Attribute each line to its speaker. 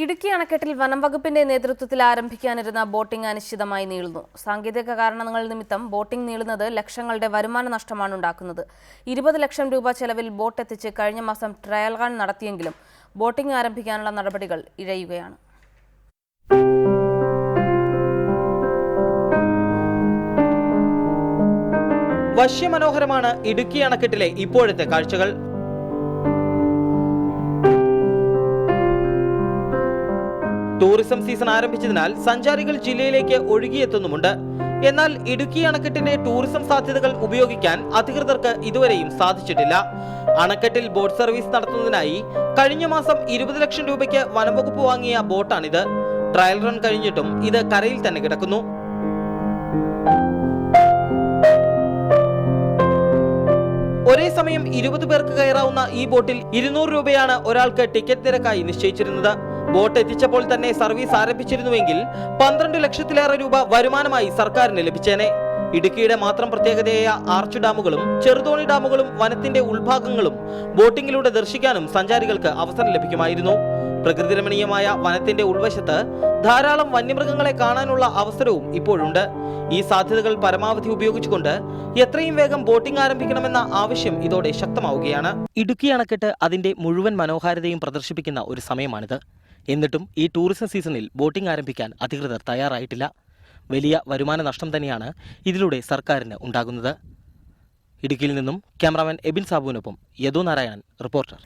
Speaker 1: ഇടുക്കി അണക്കെട്ടിൽ വനം വകുപ്പിന്റെ നേതൃത്വത്തിൽ ആരംഭിക്കാനിരുന്ന ബോട്ടിംഗ് അനിശ്ചിതമായി നീളുന്നു. സാങ്കേതിക കാരണങ്ങൾ നിമിത്തം ബോട്ടിംഗ് നീളുന്നത് ലക്ഷങ്ങളുടെ വരുമാന നഷ്ടമാണ് ഉണ്ടാക്കുന്നത്. 20 ലക്ഷം രൂപ ചെലവിൽ ബോട്ട് എത്തിച്ച് കഴിഞ്ഞ മാസം ട്രയൽ റൺ നടത്തിയെങ്കിലും ബോട്ടിംഗ് ആരംഭിക്കാനുള്ള നടപടികൾ ഇഴയുകയാണ്.
Speaker 2: വശ്യമനോഹരമാണ് ഇടുക്കി അണക്കെട്ടിലെ ഇപ്പോഴത്തെ കാഴ്ചകൾ. ടൂറിസം സീസൺ ആരംഭിച്ചതിനാൽ സഞ്ചാരികൾ ജില്ലയിലേക്ക് ഒഴുകിയെത്തുന്നുമുണ്ട്. എന്നാൽ ഇടുക്കി അണക്കെട്ടിന്റെ ടൂറിസം സാധ്യതകൾ ഉപയോഗിക്കാൻ അധികൃതർക്ക് ഇതുവരെയും സാധിച്ചിട്ടില്ല. അണക്കെട്ടിൽ ബോട്ട് സർവീസ് നടത്തുന്നതിനായി കഴിഞ്ഞ മാസം 20 ലക്ഷം രൂപയ്ക്ക് വനംവകുപ്പ് വാങ്ങിയ ബോട്ടാണിത്. ട്രയൽ റൺ കഴിഞ്ഞിട്ടും ഇത് കരയിൽ തന്നെ കിടക്കുന്നു. ഒരേ സമയം 20 പേർക്ക് കയറാവുന്ന ഈ ബോട്ടിൽ 200 രൂപയാണ് ഒരാൾക്ക് ടിക്കറ്റ് നിരക്കായി നിശ്ചയിച്ചിരുന്നത്. ബോട്ട് എത്തിച്ചപ്പോൾ തന്നെ സർവീസ് ആരംഭിച്ചിരുന്നുവെങ്കിൽ 12 ലക്ഷത്തിലേറെ രൂപ വരുമാനമായി സർക്കാരിന് ലഭിച്ചേനെ. ഇടുക്കിയുടെ മാത്രം പ്രത്യേകതയായ ആർച്ച് ഡാമുകളും ചെറുതോണി ഡാമുകളും വനത്തിന്റെ ഉൾഭാഗങ്ങളും ബോട്ടിങ്ങിലൂടെ ദർശിക്കാനും സഞ്ചാരികൾക്ക് അവസരം ലഭിക്കുമായിരുന്നു. പ്രകൃതിരമണീയമായ വനത്തിന്റെ ഉൾവശത്ത് ധാരാളം വന്യമൃഗങ്ങളെ കാണാനുള്ള അവസരവും ഇപ്പോഴുണ്ട്. ഈ സാധ്യതകൾ പരമാവധി ഉപയോഗിച്ചുകൊണ്ട് എത്രയും വേഗം ബോട്ടിംഗ് ആരംഭിക്കണമെന്ന ആവശ്യം ഇതോടെ ശക്തമാവുകയാണ്. ഇടുക്കി അണക്കെട്ട് അതിന്റെ മുഴുവൻ മനോഹാരിതയും പ്രദർശിപ്പിക്കുന്ന ഒരു സമയമാണിത്. എന്നിട്ടും ഈ ടൂറിസം സീസണിൽ ബോട്ടിംഗ് ആരംഭിക്കാൻ അധികൃതർ തയ്യാറായിട്ടില്ല. വലിയ വരുമാന നഷ്ടം തന്നെയാണ് ഇതിലൂടെ സർക്കാരിന് ഉണ്ടാകുന്നത്. ഇടുക്കിയിൽ നിന്നും ക്യാമറാമാൻ എബിൻ സാബുവിനൊപ്പം യദു നാരായണൻ, റിപ്പോർട്ടർ.